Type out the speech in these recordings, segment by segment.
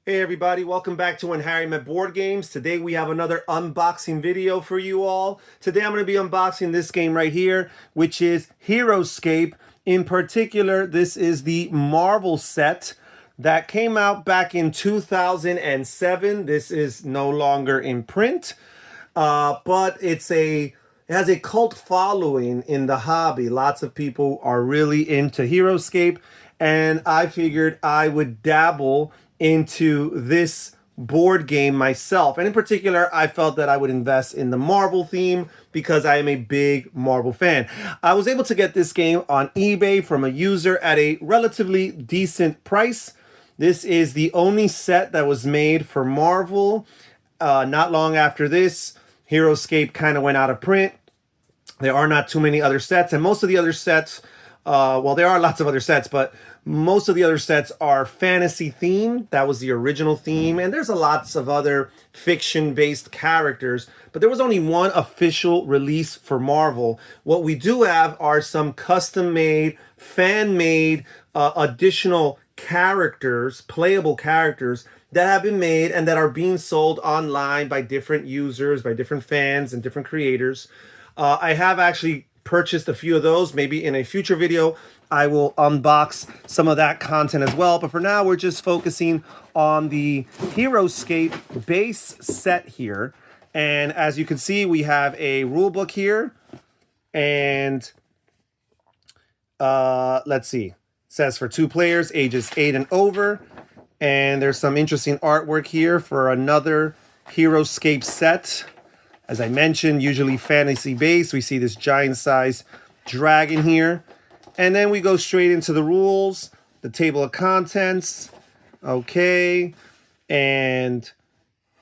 Hey everybody, welcome back to When Harry Met Board Games. Today we have another unboxing video for you all. Today I'm going to be unboxing this game right here, which is Heroscape. In particular, this is the Marvel set that came out back in 2007. This is no longer in print, but it has a cult following in the hobby. Lots of people are really into Heroscape, and I figured I would dabble into this board game myself. And in particular, I felt that I would invest in the Marvel theme because I am a big Marvel fan. I was able to get this game on eBay from a user at a relatively decent price. This is the only set that was made for Marvel. Not long after this, Heroscape kind of went out of print. There are not too many other sets, and most of the other sets, well, there are lots of other sets, but most of the other sets are fantasy themed. That was the original theme, and there's lots of other fiction-based characters, but there was only one official release for Marvel. What we do have are some custom-made, fan-made, additional characters, playable characters, that have been made and that are being sold online by different users, by different fans and different creators. I have actually purchased a few of those. Maybe in a future video, I will unbox some of that content as well. But for now, we're just focusing on the Heroscape base set here. And as you can see, we have a rule book here. And let's see. It says for 2 players, ages 8 and over. And there's some interesting artwork here for another Heroscape set. As I mentioned, usually fantasy based. We see this giant size dragon here. And then we go straight into the rules, the table of contents. Okay. And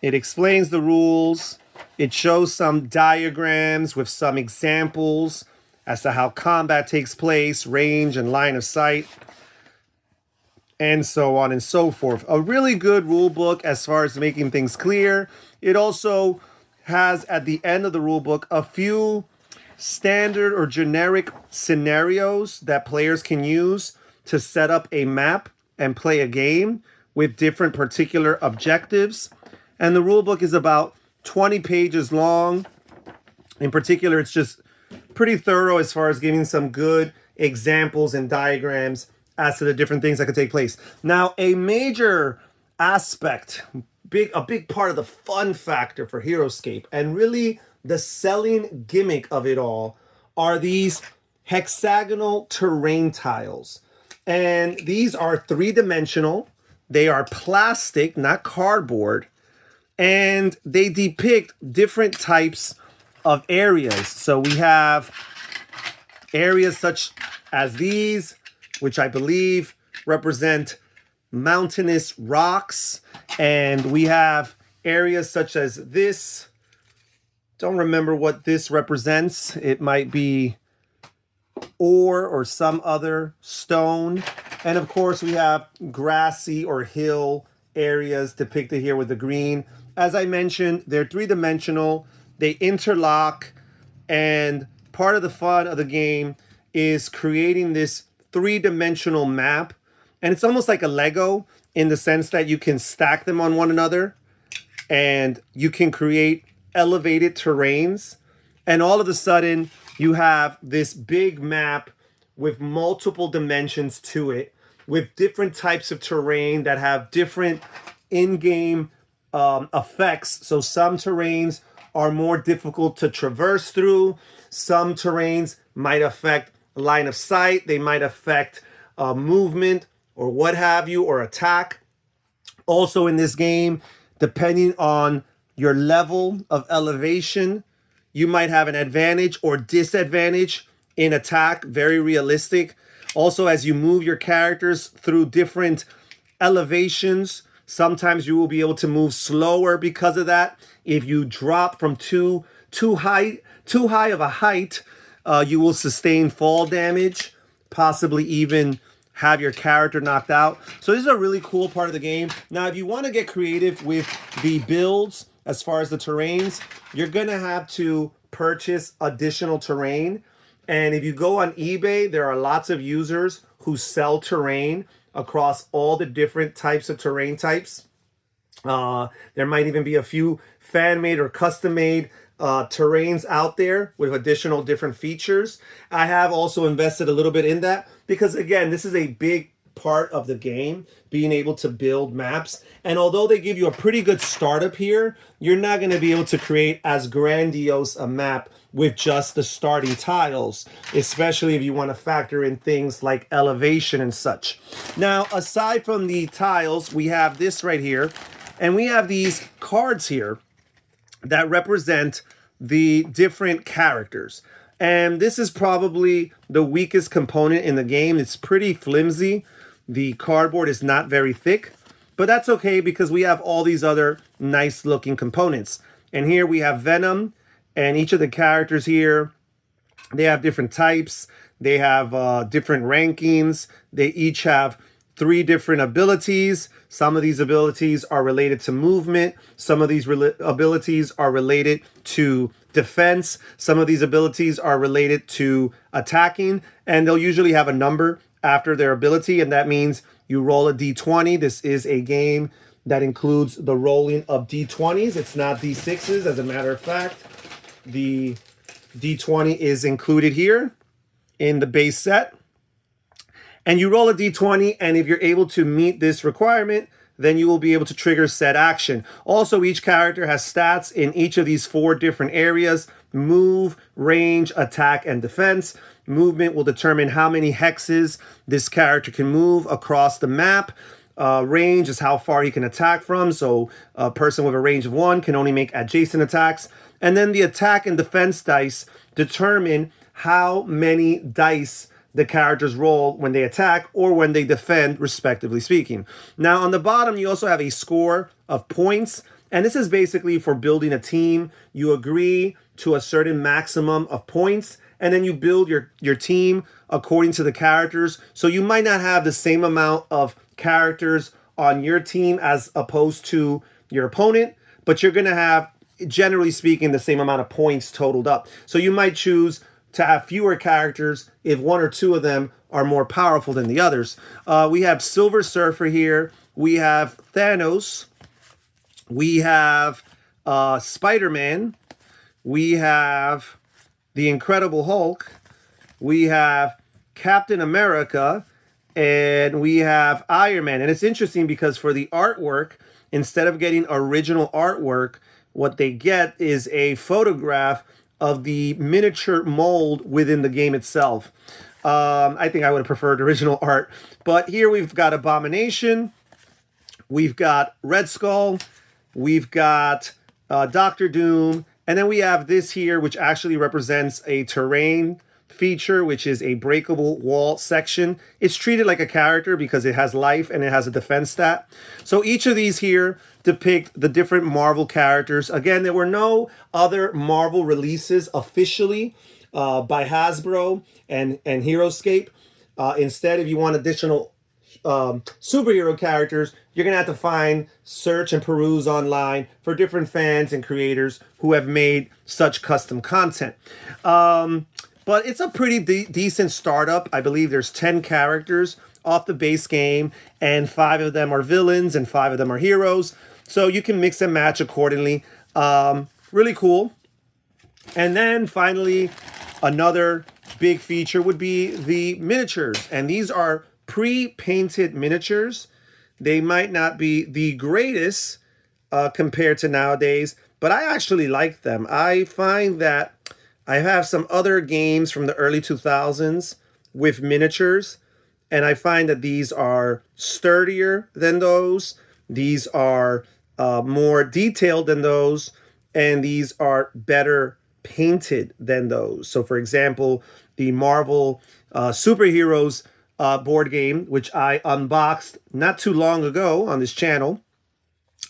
it explains the rules. It shows some diagrams with some examples as to how combat takes place, range and line of sight, and so on and so forth. A really good rule book as far as making things clear. It also has at the end of the rule book a few standard or generic scenarios that players can use to set up a map and play a game with different particular objectives. And the rule book is about 20 pages long. In particular, it's just pretty thorough as far as giving some good examples and diagrams as to the different things that could take place. Now, a major aspect, a big part of the fun factor for Heroscape, and really the selling gimmick of it all, are these hexagonal terrain tiles. And these are 3-dimensional. They are plastic, not cardboard. And they depict different types of areas. So we have areas such as these, which I believe represent mountainous rocks. And we have areas such as this. Don't remember what this represents. It might be ore or some other stone. And of course, we have grassy or hill areas depicted here with the green. As I mentioned, they're 3-dimensional. They interlock. And part of the fun of the game is creating this 3-dimensional map. And it's almost like a Lego in the sense that you can stack them on one another and you can create elevated terrains. And all of a sudden, you have this big map with multiple dimensions to it, with different types of terrain that have different in-game effects. So some terrains are more difficult to traverse through. Some terrains might affect line of sight. They might affect movement or what have you, or attack. Also in this game, depending on your level of elevation, you might have an advantage or disadvantage in attack. Very realistic. Also, as you move your characters through different elevations, sometimes you will be able to move slower because of that. If you drop from too high of a height, you will sustain fall damage, possibly even have your character knocked out. So this is a really cool part of the game. Now, if you want to get creative with the builds as far as the terrains, you're going to have to purchase additional terrain. And if you go on eBay, there are lots of users who sell terrain across all the different types of terrain types. There might even be a few fan-made or custom-made terrains out there with additional different features. I have also invested a little bit in that because, again, this is a big part of the game, being able to build maps. And although they give you a pretty good startup here, you're not going to be able to create as grandiose a map with just the starting tiles, especially if you want to factor in things like elevation and such. Now, aside from the tiles, we have this right here, and we have these cards here that represent the different characters. And this is probably the weakest component in the game. It's pretty flimsy. The cardboard is not very thick, but that's okay because we have all these other nice looking components. And here we have Venom, and each of the characters here, they have different types. They have different rankings. They each have 3 different abilities. Some of these abilities are related to movement. Some of these abilities are related to defense. Some of these abilities are related to attacking. And they'll usually have a number after their ability. And that means you roll a d20. This is a game that includes the rolling of d20s. It's not d6s. As a matter of fact, the d20 is included here in the base set. And you roll a d20, and if you're able to meet this requirement, then you will be able to trigger said action. Also, each character has stats in each of these 4 different areas: move, range, attack, and defense. Movement will determine how many hexes this character can move across the map. Range is how far he can attack from, so a person with a range of 1 can only make adjacent attacks. And then the attack and defense dice determine how many dice the characters roll when they attack or when they defend, respectively speaking. Now, on the bottom, you also have a score of points, and this is basically for building a team. You agree to a certain maximum of points, and then you build your team according to the characters. So you might not have the same amount of characters on your team as opposed to your opponent, but you're going to have, generally speaking, the same amount of points totaled up. So you might choose to have fewer characters if 1 or 2 of them are more powerful than the others. We have Silver Surfer here. We have Thanos. We have Spider-Man. We have the Incredible Hulk. We have Captain America. And we have Iron Man. And it's interesting because for the artwork, instead of getting original artwork, what they get is a photograph of the miniature mold within the game itself. I think I would have preferred original art. But here we've got Abomination. We've got Red Skull. We've got Doctor Doom. And then we have this here, which actually represents a terrain feature, which is a breakable wall section. It's treated like a character because it has life and it has a defense stat. So each of these here depict the different Marvel characters. Again, there were no other Marvel releases officially by Hasbro and Heroscape. Instead, if you want additional superhero characters, you're going to have to search and peruse online for different fans and creators who have made such custom content. But it's a pretty decent startup. I believe there's 10 characters off the base game, and 5 of them are villains and 5 of them are heroes. So you can mix and match accordingly. Really cool. And then finally, another big feature would be the miniatures. And these are pre-painted miniatures. They might not be the greatest compared to nowadays, but I actually like them. I find that I have some other games from the early 2000s with miniatures, and I find that these are sturdier than those. These are more detailed than those, and these are better painted than those. So, for example, the Marvel Superheroes board game, which I unboxed not too long ago on this channel,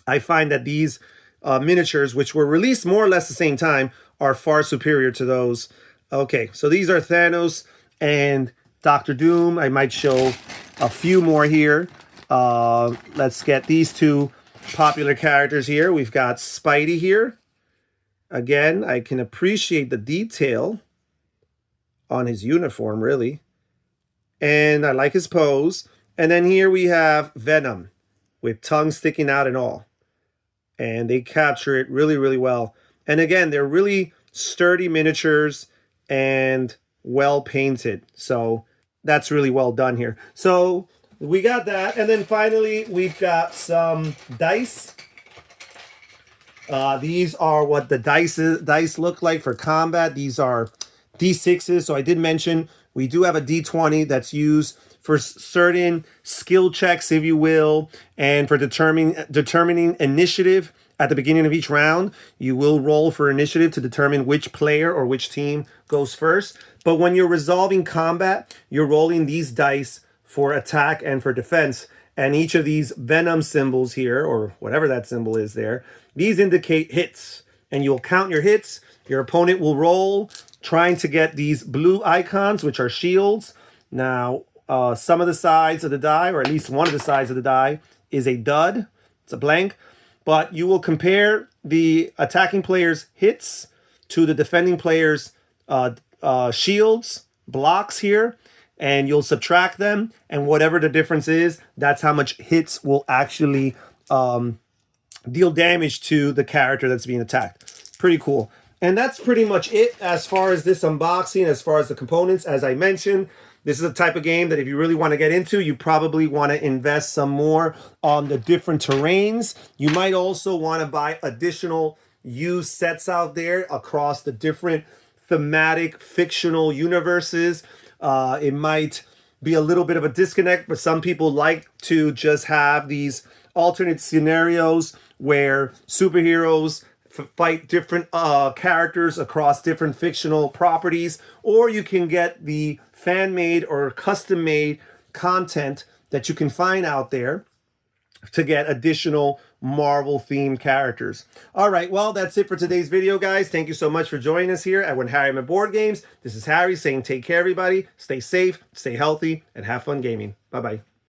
I find that these miniatures, which were released more or less the same time, are far superior to those. Okay, so these are Thanos and Doctor Doom. I might show a few more here. Let's get these 2 popular characters here. We've got Spidey here. Again, I can appreciate the detail on his uniform, really. And I like his pose. And then here we have Venom with tongue sticking out and all. and they capture it really, really well. And again, they're really sturdy miniatures and well painted. So that's really well done here. So we got that. And then finally, we've got some dice. These are what the dice look like for combat. These are D6s. So I did mention we do have a D20 that's used for certain skill checks, if you will, and for determining initiative at the beginning of each round. You will roll for initiative to determine which player or which team goes first. But when you're resolving combat, you're rolling these dice for attack and for defense. And each of these venom symbols here, or whatever that symbol is there, these indicate hits. And you'll count your hits. Your opponent will roll, trying to get these blue icons, which are shields. Now, some of the sides of the die, or at least one of the sides of the die, is a dud. It's a blank. But you will compare the attacking player's hits to the defending player's shields, blocks here, and you'll subtract them, and whatever the difference is, that's how much hits will actually deal damage to the character that's being attacked. Pretty cool. And that's pretty much it as far as this unboxing, as far as the components. As I mentioned, this is a type of game that if you really want to get into, you probably want to invest some more on the different terrains. You might also want to buy additional used sets out there across the different thematic fictional universes. It might be a little bit of a disconnect, but some people like to just have these alternate scenarios where superheroes fight different characters across different fictional properties, or you can get the fan-made or custom-made content that you can find out there to get additional Marvel-themed characters. All right, well, that's it for today's video, guys. Thank you so much for joining us here at When Harry Met Board Games. This is Harry saying take care, everybody. Stay safe, stay healthy, and have fun gaming. Bye-bye.